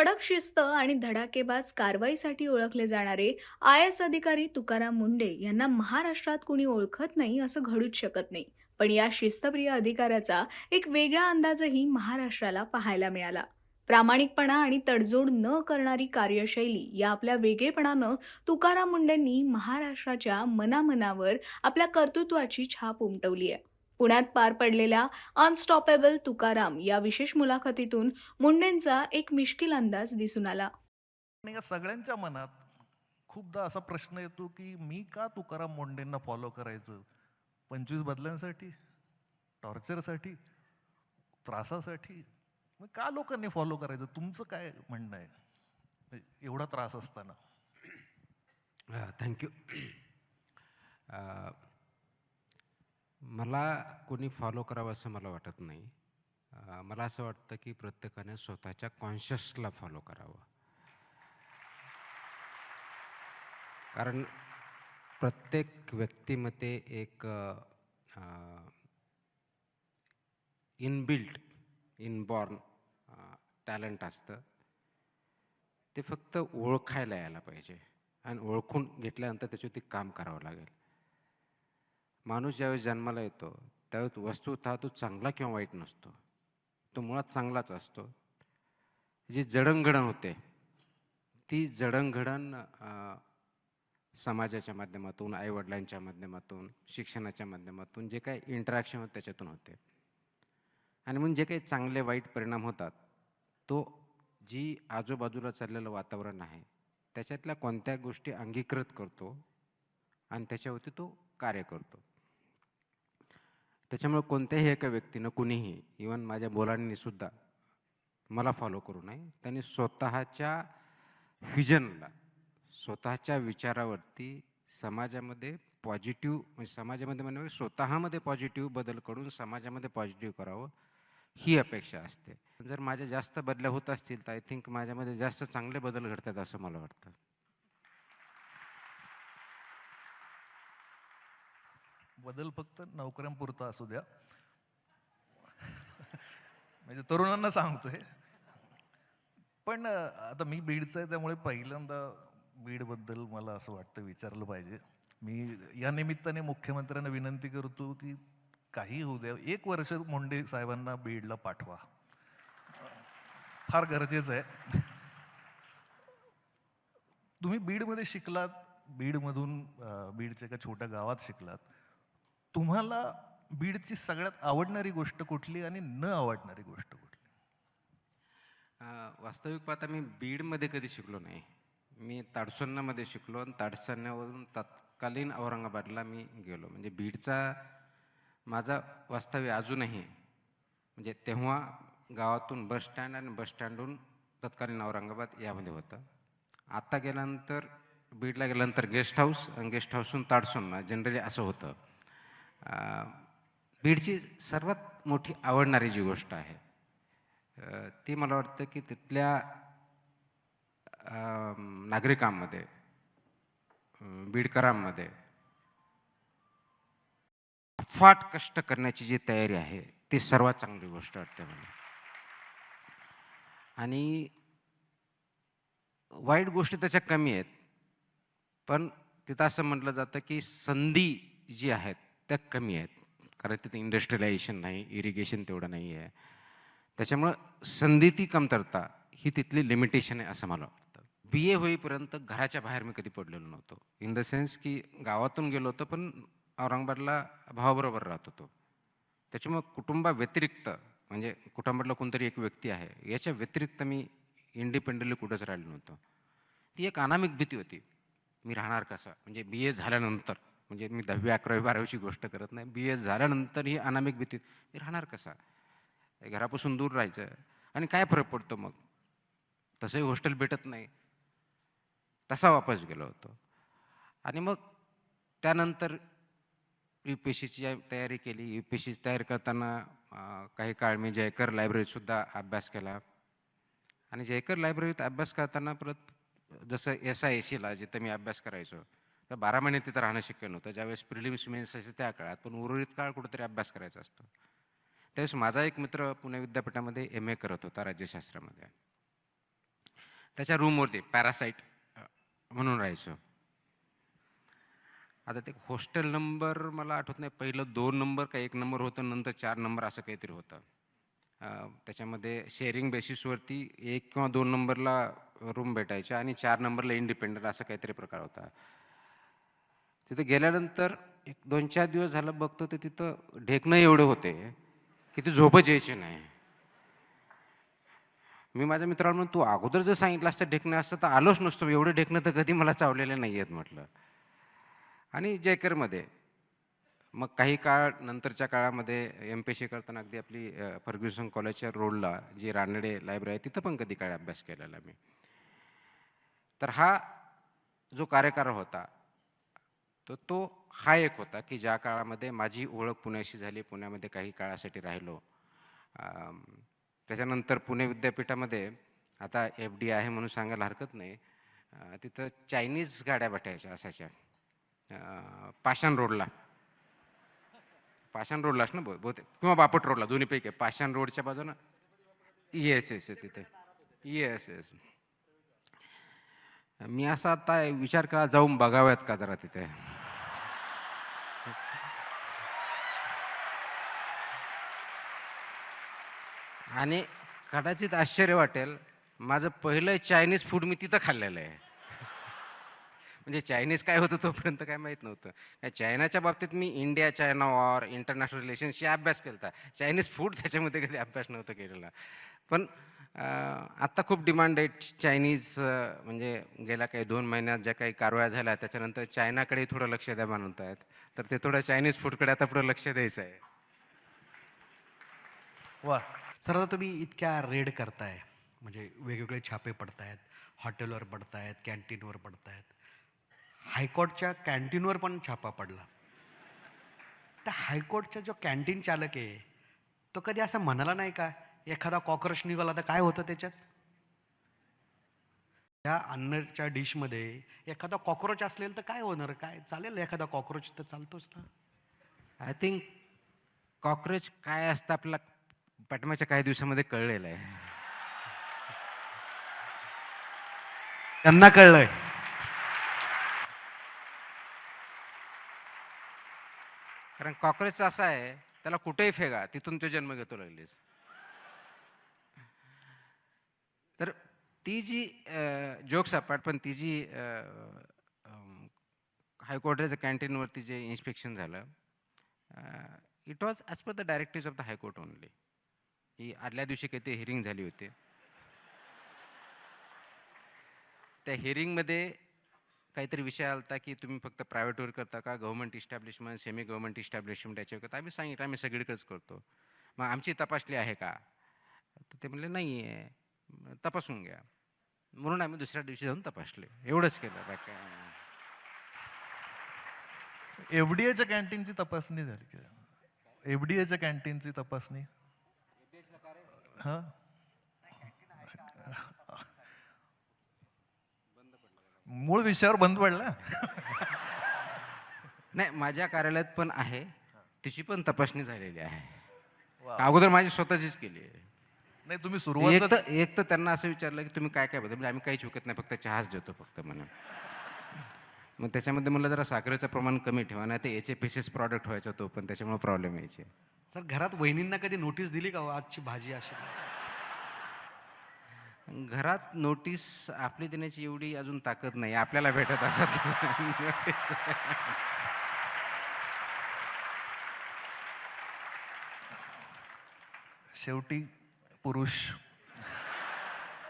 कडक शिस्त आणि धडाकेबाज कारवाईसाठी ओळखले जाणारे आय एस अधिकारी तुकाराम मुंडे यांना महाराष्ट्रात कुणी ओळखत नाही असं घडूच शकत नाही. पण या शिस्तप्रिय अधिकाऱ्याचा एक वेगळा अंदाजही महाराष्ट्राला पाहायला मिळाला. प्रामाणिकपणा आणि तडजोड न करणारी कार्यशैली या आपल्या वेगळेपणानं तुकाराम मुंडेंनी महाराष्ट्राच्या मनामनावर आपल्या कर्तृत्वाची छाप उमटवली आहे. पुण्यात पार पडलेल्या अनस्टॉपेबल तुकाराम या विशेष मुलाखतीतून मुंडेंचा एक मिश्किल अंदाज दिसून आला. आणि या सगळ्यांच्या मनात खूपदा असा प्रश्न येतो की मी का तुकाराम मुंडेंना फॉलो करायचं? 25 बदल्यांसाठी, टॉर्चरसाठी, त्रासासाठी? मग का लोकांनी फॉलो करायचं? तुमचं काय म्हणणं आहे एवढा त्रास असताना? थँक्यू. मला कोणी फॉलो करावं असं मला वाटत नाही. मला असं वाटतं की प्रत्येकाने स्वतःच्या कॉन्शियसला फॉलो करावं. कारण प्रत्येक व्यक्तीमध्ये एक इनबिल्ट, इनबॉर्न टॅलेंट असतं. ते फक्त ओळखायला यायला पाहिजे आणि ओळखून घेतल्यानंतर त्याच्यावरती काम करावं लागेल. माणूस ज्यावेळेस जन्माला येतो त्यावेळेस वस्तुतः तो चांगला किंवा वाईट नसतो, तो मुळात चांगलाच असतो. जी जडणघडण होते ती जडणघडण समाजाच्या माध्यमातून, आईवडिलांच्या माध्यमातून, शिक्षणाच्या माध्यमातून जे काही इंटरॅक्शन होतं त्याच्यातून होते. आणि मग जे काही चांगले वाईट परिणाम होतात तो जी आजूबाजूला चाललेलं वातावरण आहे त्याच्यातल्या कोणत्या गोष्टी अंगीकृत करतो आणि त्याच्यावरती तो कार्य करतो. त्याच्यामुळे कोणत्याही एका व्यक्तीनं, कुणीही, इवन माझ्या मुलांनी सुद्धा मला फॉलो करू नये. त्यांनी स्वतःच्या व्हिजनला, स्वतःच्या विचारावरती समाजामध्ये पॉझिटिव्ह, म्हणजे समाजामध्ये म्हणा स्वतःमध्ये पॉझिटिव्ह बदल करून समाजामध्ये पॉझिटिव्ह करावं ही अपेक्षा असते. जर माझ्या जास्त बदल्या होत असतील तर आय थिंक माझ्यामध्ये जास्त चांगले बदल घडतात असं मला वाटतं. बदल फक्त नोकऱ्यांपुरता असू द्या. म्हणजे तरुणांना सांगतोय. पण आता मी बीडचा आहे त्यामुळे पहिल्यांदा बीडबद्दल मला असं वाटतं विचारलं पाहिजे. मी या निमित्ताने मुख्यमंत्र्यांना विनंती करतो की काही होऊ द्या, 1 वर्ष मुंडे साहेबांना बीडला पाठवा. फार गरजेचं आहे. तुम्ही बीडमध्ये शिकलात, बीडमधून बीडच्या एका छोट्या गावात शिकलात. तुम्हाला बीडची सगळ्यात आवडणारी गोष्ट कुठली आणि न आवडणारी गोष्ट कुठली? वास्तविक पाहता मी बीडमध्ये कधी शिकलो नाही. मी ताडसोन्नामध्ये शिकलो आणि ताडसोन्यावरून तत्कालीन औरंगाबादला मी गेलो. म्हणजे बीडचा माझा वास्तव्य अजूनही, म्हणजे तेव्हा गावातून बस स्टँड आणि बस स्टँडहून तत्कालीन औरंगाबाद यामध्ये होतं. आत्ता गेल्यानंतर बीडला गेल्यानंतर गेस्ट हाऊस आणि गेस्ट हाऊसहून ताडसोन्ना, जनरली असं होतं. बीडची सर्वात मोठी आवडणारी जी गोष्ट आहे ती मला वाटतं की तिथल्या नागरिकांमध्ये, बीडकरांमध्ये अफाट कष्ट करण्याची जी तयारी आहे ती सर्वात चांगली गोष्ट वाटते मला. आणि वाईट गोष्टी त्याच्या कमी आहेत, पण तिथं असं म्हटलं जातं की संधी जी आहेत त्या कमी आहेत. कारण तिथे इंडस्ट्रियलायझेशन नाही, इरिगेशन तेवढं नाही आहे. त्याच्यामुळं संधीची कमतरता ही तिथली लिमिटेशन आहे असं मला वाटतं. BA होईपर्यंत घराच्या बाहेर मी कधी पडलेलो नव्हतो. इन द सेन्स की गावातून गेलो होतो पण औरंगाबादला भावाबरोबर राहत होतो. त्याच्यामुळं कुटुंबाव्यतिरिक्त, म्हणजे कुटुंबातला कोणतरी एक व्यक्ती आहे याच्या व्यतिरिक्त मी इंडिपेंडेंटली कुठंच राहिलो नव्हतो. ती एक अनामिक भीती होती, मी राहणार कसा. म्हणजे BA झाल्यानंतर, म्हणजे मी 10वी 11वी 12वीची गोष्ट करत नाही, BA झाल्यानंतर ही अनामिक भीती, मी राहणार कसा, घरापासून दूर राहायचं आणि काय फरक पडतो मग, तसंही हॉस्टेल भेटत नाही. तसा वापस गेलो होतो. आणि मग त्यानंतर UPSCची तयारी केली. UPSCची तयारी करताना काही काळ मी जयकर लायब्ररीतसुद्धा अभ्यास केला. आणि जयकर लायब्ररीत अभ्यास करताना परत जसं SISCला जिथं मी अभ्यास करायचो तर 12 महिने तिथं राहणं शक्य नव्हतं. ज्यावेळेस प्रिलिम्स मेन्स असायचं त्या काळात, पण उर्वरित काळ कुठेतरी अभ्यास करायचा असतो. त्यावेळेस माझा एक मित्र पुणे विद्यापीठामध्ये MA करत होता राज्यशास्त्रामध्ये. त्याच्या रूमवरती पॅरासाईट म्हणून राहायचो. आता ते हॉस्टेल नंबर मला आठवत नाही, पहिलं 2 नंबर का 1 नंबर होतं, नंतर 4 नंबर असं काहीतरी होतं. त्याच्यामध्ये शेअरिंग बेसिसवरती 1 किंवा 2 नंबरला रूम भेटायच्या आणि 4 नंबरला इंडिपेंडंट असं काहीतरी प्रकार होता. तिथे गेल्यानंतर एक 2-4 दिवस झालं बघतो तर तिथं ढेकणं एवढे होते की ती झोपच यायची नाही. मी माझ्या मित्राला म्हणून, तू अगोदर जर सांगितलं असतं ढेकणं असतं तर आलोच नसतो, एवढे ढेकणं तर कधी मला चावलेले नाही आहेत म्हटलं. आणि जयकरमध्ये मग काही काळ नंतरच्या काळामध्ये MPSC करताना अगदी आपली फर्ग्युसन कॉलेजच्या रोडला जी रानडे लायब्ररी आहे तिथं पण कधी काळ अभ्यास केलेला मी. तर हा जो कार्यकाळ होता तो हा एक होता की ज्या काळामध्ये माझी ओळख पुण्याशी झाली, पुण्यामध्ये काही काळासाठी राहिलो. त्याच्यानंतर पुणे विद्यापीठामध्ये आता FD आहे म्हणून सांगायला हरकत नाही, तिथं चायनीज गाड्या भेटायच्या असायच्या पाषाण रोडला. पाषाण रोडलाच ना बहुतेक, किंवा बापट रोडला, दोन्हीपैकी. पाषाण रोडच्या बाजूनं येस येस तिथे येस येस. मी असा आता विचार केला जाऊन बघाव्यात का जरा तिथे. आणि कदाचित आश्चर्य वाटेल, माझं पहिलं चायनीज फूड मी तिथं खाल्लेलं आहे. म्हणजे चायनीज काय होतं तोपर्यंत काय माहीत नव्हतं. चायनाच्या बाबतीत मी इंडिया चायना वॉर, इंटरनॅशनल रिलेशन्सशी अभ्यास केला होता. चायनीज फूड त्याच्यामध्ये कधी अभ्यास नव्हता केलेला. पण आत्ता खूप डिमांड आहे चायनीज. म्हणजे गेल्या काही 2 महिन्यात ज्या काही कारवाया झाल्या त्याच्यानंतर चायनाकडे थोडं लक्ष द्या म्हणत आहेत. तर ते थोडं चायनीज फूडकडे आता पुढं लक्ष द्यायचं आहे. वा. सर, आता तुम्ही इतक्या रेड करताय, म्हणजे वेगवेगळे छापे पडतायत, हॉटेलवर पडतायत, कॅन्टीनवर पडतायत. हायकोर्टच्या कॅन्टीनवर पण छापा पडला. त्या हायकोर्टचा जो कॅन्टीन चालक आहे तो कधी असं म्हणाला नाही का, एखादा कॉकरोच निघाला तर काय होतं त्याच्यात? त्या अन्नाच्या डिशमध्ये एखादा कॉकरोच असेल तर काय होणार? काय चालेल, एखादा कॉकरोच तर चालतोच ना. आय थिंक कॉकरोच काय असतं आपल्याला पाठीमागच्या काही दिवसामध्ये कळलेलं आहे. त्यांना कळलंय. कारण कॉकरोच असा आहे, त्याला कुठेही फेका तिथून तो जन्म घेतो लगेच. तर ती जी जोक्स अपार्ट, पण ती जी हायकोर्टाच्या कॅन्टीनवरती जे इन्स्पेक्शन झालं, it was as per the directive of the high court only. ही आदल्या दिवशी काही ते हिअरिंग झाली होती. त्या हिअरिंगमध्ये काहीतरी विषय आला होता की तुम्ही फक्त प्रायव्हेटवर करता का, government establishment, semi government establishment याच्यावर करता? आम्ही सांगितलं आम्ही सगळीकडेच करतो. मग आमची तपासली आहे का? तर ते म्हणले नाही आहे. तपासून घ्या. म्हणून आम्ही दुसऱ्या दिवशी जाऊन तपासले. एवढंच केलं बाकी काय नाही. FDAच्या कॅन्टीनची तपासणी झाली का? FDAच्या कॅन्टीनची तपासणी हा मूळ विषयावर बंद पडला. नाही, माझ्या कार्यालयात पण आहे, तिची पण तपासणी झालेली आहे. वा. अगोदर माझी स्वतःचीच केली आहे. नाही, तुम्ही एक सुरुवात तर एक तर त्यांना असं विचारलं की तुम्ही काय काय बदल, आम्ही काहीच विकत नाही, फक्त चहाच देतो फक्त म्हणून. मग त्याच्यामध्ये मला जरा साखरेचं प्रमाण कमी ठेवा, नाही ते HFSS प्रॉडक्ट व्हायचा तो, पण त्याच्यामुळे प्रॉब्लेम यायचे. सर, घरात वहिनींना कधी नोटीस दिली का हो, आजची भाजी अशी? घरात नोटीस आपली देण्याची एवढी अजून ताकद नाही, आपल्याला भेटत असत. शेवटी पुरुष